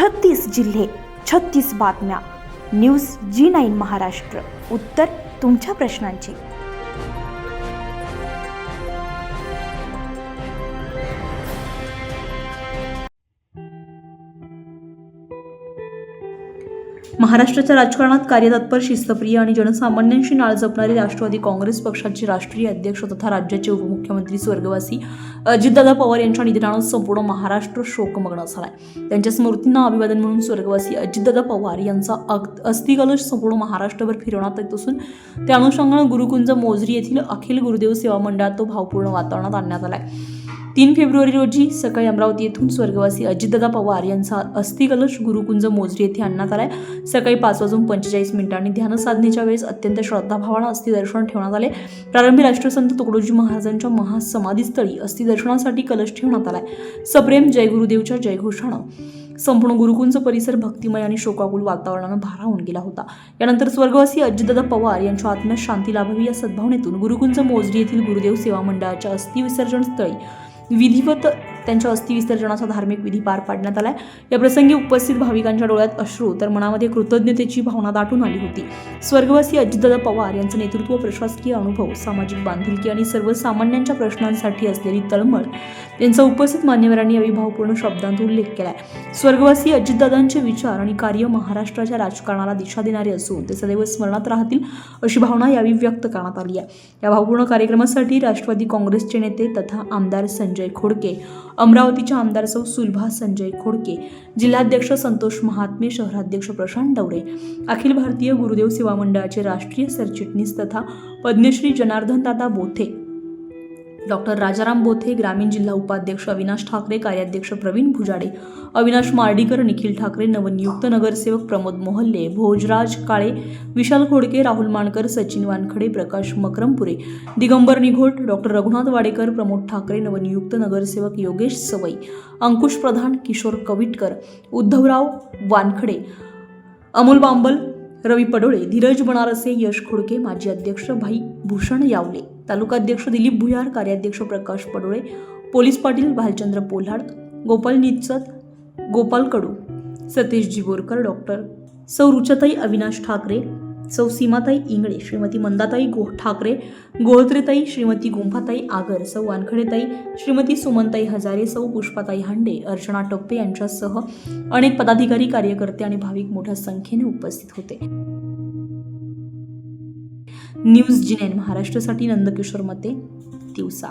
36 जिल्हे, 36 बातम्या. News G9 Maharashtra. उत्तर तुमच्या प्रश्नांची. महाराष्ट्राच्या राजकारणात कार्यतत्पर, शिस्तप्रिय आणि जनसामान्यांशी नाळ जपणारे राष्ट्रवादी काँग्रेस पक्षाचे राष्ट्रीय अध्यक्ष तथा राज्याचे उपमुख्यमंत्री स्वर्गवासी अजितदादा पवार यांच्या निधनानं संपूर्ण महाराष्ट्र शोकमग्न झालाय. त्यांच्या स्मृतींना अभिवादन म्हणून स्वर्गवासी अजितदादा पवार यांचा अस्थिकलश संपूर्ण महाराष्ट्रभर फिरवण्यात येत असून त्या अनुषंगानं गुरुकुंज मोझरी येथील अखिल गुरुदेव सेवा मंडळात तो भावपूर्ण वातावरणात आणण्यात आलाय. 3 फेब्रुवारी रोजी सकाळी अमरावती येथून स्वर्गवासी अजितदादा पवार यांचा अस्थिकलश गुरुकुंज मोझरी येथे आणण्यात आलाय. सकाळी 5:45 ध्यानसाधनेच्या वेळेस अत्यंत श्रद्धाभावानं अस्थिदर्शन ठेवण्यात आले. प्रारंभी राष्ट्रसंत तुकडोजी महाराजांच्या महासमाधीस्थळी अस्थिदर्शनासाठी कलश ठेवण्यात आलाय. सप्रेम जय गुरुदेवच्या जयघोषानं संपूर्ण गुरुकुंज परिसर भक्तिमय आणि शोकाकुल वातावरणानं भारावून गेला होता. यानंतर स्वर्गवासी अजितदादा पवार यांच्या आत्म्यास शांती लाभावी या सद्भावनेतून गुरुकुंज मोझरी येथील गुरुदेव सेवा मंडळाच्या अस्थिविसर्जन स्थळी विधिवत त्यांच्या अस्थिविसर्जनाचा धार्मिक विधी पार पाडण्यात आलाय. या प्रसंगी उपस्थित भाविकांच्या डोळ्यात अश्रू तर मनामध्ये कृतज्ञतेची भावना दाटून आली होती. स्वर्गवासी अजितदादा पवार यांचं नेतृत्व, प्रशासकीय अनुभव, सामाजिक बांधिलकी आणि सर्वसामान्यांच्या प्रश्नांसाठी असलेली तळमळ यांचा उपस्थित मान्यवरांनी यावेळी भावपूर्ण शब्दांत उल्लेख केलाय. स्वर्गवासी अजितदादांचे विचार आणि कार्य महाराष्ट्राच्या राजकारणाला दिशा देणारे असून ते सदैव स्मरणात राहतील अशी भावना यावेळी व्यक्त करण्यात आली आहे. या भावपूर्ण कार्यक्रमासाठी राष्ट्रवादी काँग्रेसचे नेते तथा आमदार संजय खोडके, अमरावतीच्या आमदार सौ सुलभा संजय खोडके, जिल्हाध्यक्ष संतोष महात्मे, शहराध्यक्ष प्रशांत डवरे, अखिल भारतीय गुरुदेव सेवा मंडळाचे राष्ट्रीय सरचिटणीस तथा पद्मश्री जनार्दनदादा बोथे, डॉक्टर राजाराम बोथे, ग्रामीण जिल्हा उपाध्यक्ष अविनाश ठाकरे, कार्याध्यक्ष प्रवीण भुजाडे, अविनाश मार्डीकर, निखिल ठाकरे, नवनियुक्त नगरसेवक प्रमोद मोहल्ले, भोजराज काळे, विशाल खोडके, राहुल मानकर, सचिन वानखडे, प्रकाश मकरमपुरे, दिगंबर निघोट, डॉक्टर रघुनाथ वाडेकर, प्रमोद ठाकरे, नवनियुक्त नगरसेवक योगेश सवई, अंकुश प्रधान, किशोर कविटकर, उद्धवराव वानखडे, अमोल बांबल, रवी पडोळे, धीरज बनारसे, यश खोडके, माजी अध्यक्ष भाई भूषण यावले, तालुकाध्यक्ष दिलीप भुयार, कार्याध्यक्ष प्रकाश पडोळे, पोलीस पाटील भालचंद्र पोल्हाड, गोपाल निचत, गोपाल कडू, सतीशजी बोरकर, डॉक्टर सौ रुचाताई अविनाश ठाकरे, सौ सीमाताई इंगळे, श्रीमती मंदाताई ठाकरे, गोहत्रेताई, श्रीमती गुंफाताई आगर, सौ वानखडेताई, श्रीमती सुमनताई हजारे, सौ पुष्पाताई हांडे, अर्चना टप्पे यांच्यासह अनेक पदाधिकारी, कार्यकर्ते आणि भाविक मोठ्या संख्येने उपस्थित होते. न्यूज G9 महाराष्ट्रासाठी नंदकिशोर मते, तिवसा.